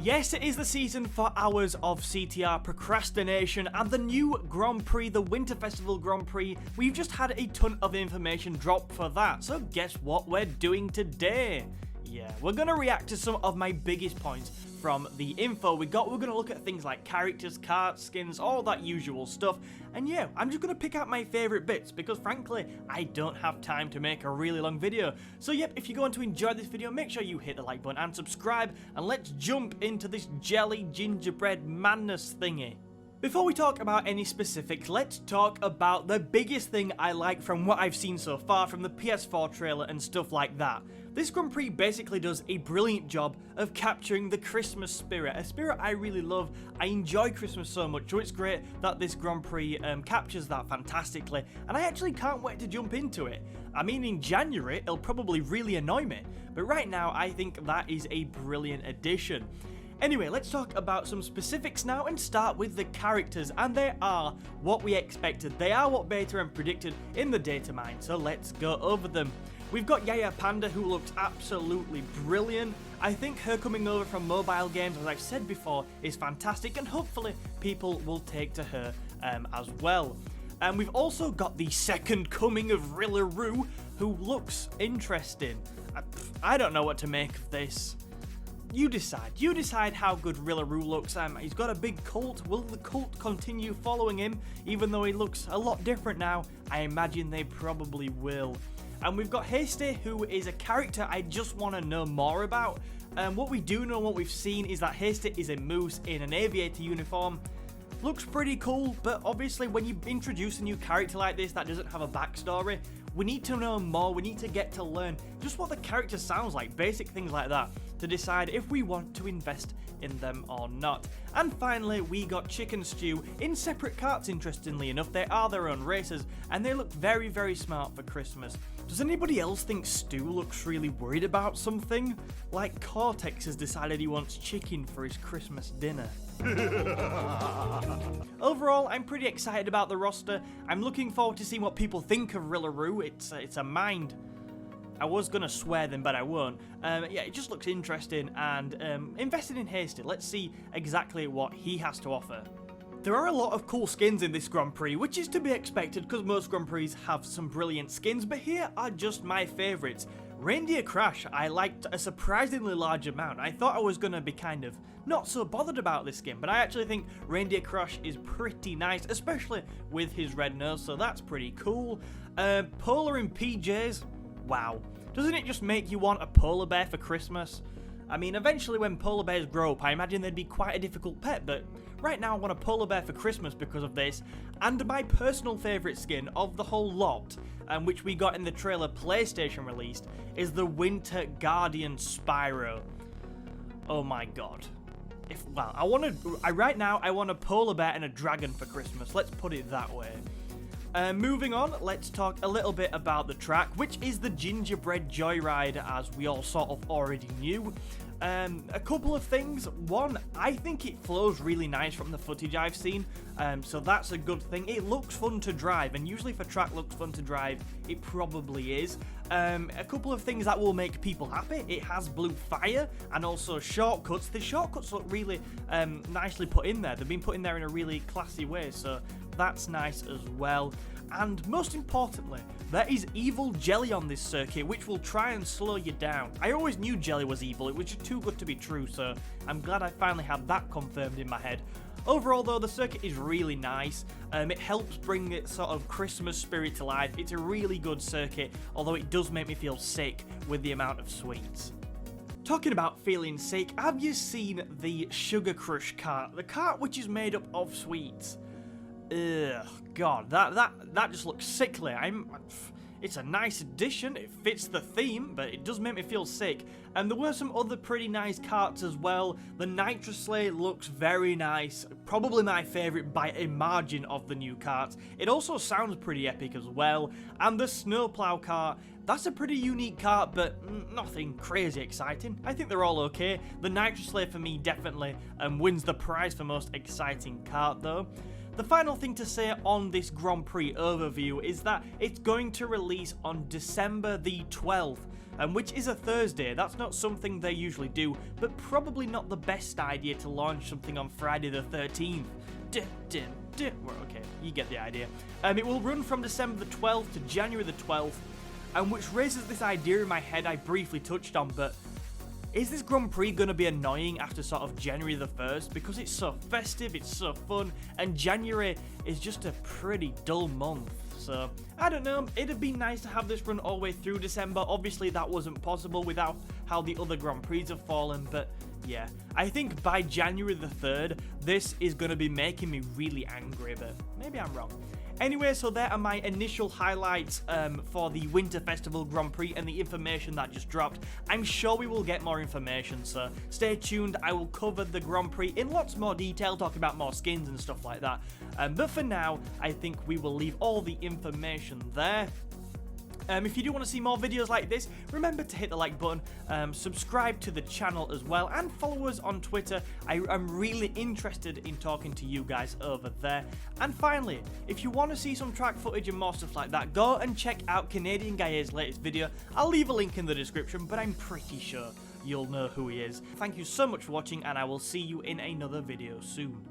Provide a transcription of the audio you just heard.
Yes, it is the season for hours of CTR procrastination and the new Grand Prix, the Winter Festival Grand Prix. We've just had a ton of information drop for that, so guess what we're doing today? Yeah, we're going to react to some of my biggest points from the info we got. We're going to look at things like characters, cards, skins, all that usual stuff. And yeah, I'm just going to pick out my favourite bits because frankly, I don't have time to make a really long video. So yep, if you're going to enjoy this video, make sure you hit the like button and subscribe, and let's jump into this jelly gingerbread madness thingy. Before we talk about any specifics, let's talk about the biggest thing I like from what I've seen so far from the PS4 trailer and stuff like that. This Grand Prix basically does a brilliant job of capturing the Christmas spirit, a spirit I really love. I enjoy Christmas so much, so it's great that this Grand Prix captures that fantastically, and I actually can't wait to jump into it. I mean, in January, it'll probably really annoy me, but right now I think that is a brilliant addition. Anyway, let's talk about some specifics now and start with the characters, and they are what we expected. They are what beta and predicted in the data mine, so let's go over them. We've got Yaya Panda, who looks absolutely brilliant. I think her coming over from mobile games, as I've said before, is fantastic, and hopefully people will take to her as well. And we've also got the second coming of Rillaru, who looks interesting. I don't know what to make of this. You decide. You decide how good Rillaru looks. He's got a big cult. Will the cult continue following him, even though he looks a lot different now? I imagine they probably will. And we've got Hasty, who is a character I just want to know more about. What we do know, what we've seen, is that Hasty is a moose in an aviator uniform. Looks pretty cool, but obviously when you introduce a new character like this that doesn't have a backstory, we need to know more. We need to get to learn just what the character sounds like, basic things like that, to decide if we want to invest in them or not. And finally, we got Chicken Stew in separate carts, interestingly enough. They are their own races, and they look very, very smart for Christmas. Does anybody else think Stu looks really worried about something? Like Cortex has decided he wants chicken for his Christmas dinner. Overall, I'm pretty excited about the roster. I'm looking forward to seeing what people think of Rillaru. It's a mind. I was going to swear them, but I won't. Yeah, it just looks interesting, and invested in Hasty. Let's see exactly what he has to offer. There are a lot of cool skins in this Grand Prix, which is to be expected because most Grand Prix have some brilliant skins, but here are just my favourites. Reindeer Crash, I liked a surprisingly large amount. I thought I was going to be kind of not so bothered about this skin, but I actually think Reindeer Crash is pretty nice, especially with his red nose, so that's pretty cool. Polar in PJs, wow. Doesn't it just make you want a polar bear for Christmas? I mean, eventually when polar bears grow up, I imagine they'd be quite a difficult pet, but right now I want a polar bear for Christmas because of this. And my personal favourite skin of the whole lot, which we got in the trailer PlayStation released, is the Winter Guardian Spyro. Oh my god. Right now I want a polar bear and a dragon for Christmas, let's put it that way. Moving on, let's talk a little bit about the track, which is the Gingerbread Joyride, as we all sort of already knew. A couple of things. One, I think it flows really nice from the footage I've seen, so that's a good thing. It looks fun to drive, and usually if a track looks fun to drive, it probably is. A couple of things that will make people happy. It has blue fire and also shortcuts. The shortcuts look really nicely put in there. They've been put in there in a really classy way, so that's nice as well. And most importantly, there is evil jelly on this circuit, which will try and slow you down. I always knew jelly was evil, it was just too good to be true, so I'm glad I finally had that confirmed in my head. Overall though, the circuit is really nice. It helps bring it sort of Christmas spirit to life. It's a really good circuit, although it does make me feel sick with the amount of sweets. Talking about feeling sick, have you seen the Sugar Crush cart? The cart which is made up of sweets. Ugh, god, that just looks sickly. It's a nice addition, it fits the theme, but it does make me feel sick. And there were some other pretty nice carts as well. The Nitro Sleigh looks very nice, probably my favourite by a margin of the new carts. It also sounds pretty epic as well. And the Snowplow cart, that's a pretty unique cart, but nothing crazy exciting. I think they're all okay. The Nitro Sleigh for me definitely wins the prize for most exciting cart though. The final thing to say on this Grand Prix overview is that it's going to release on December the 12th. which is a Thursday. That's not something they usually do, but probably not the best idea to launch something on Friday the 13th. Well, okay, you get the idea. It will run from December the 12th to January the 12th, and which raises this idea in my head I briefly touched on, but is this Grand Prix going to be annoying after sort of January the 1st? Because it's so festive, it's so fun, and January is just a pretty dull month. So, I don't know, it'd be nice to have this run all the way through December. Obviously that wasn't possible without how the other Grand Prix have fallen, but yeah. I think by January the 3rd, this is going to be making me really angry, but maybe I'm wrong. Anyway, so there are my initial highlights for the Winter Festival Grand Prix and the information that just dropped. I'm sure we will get more information, so stay tuned. I will cover the Grand Prix in lots more detail, talking about more skins and stuff like that. But for now, I think we will leave all the information there. If you do want to see more videos like this, remember to hit the like button, subscribe to the channel as well, and follow us on Twitter. I'm really interested in talking to you guys over there. And finally, if you want to see some track footage and more stuff like that, go and check out Canadian Guy's latest video. I'll leave a link in the description, but I'm pretty sure you'll know who he is. Thank you so much for watching, and I will see you in another video soon.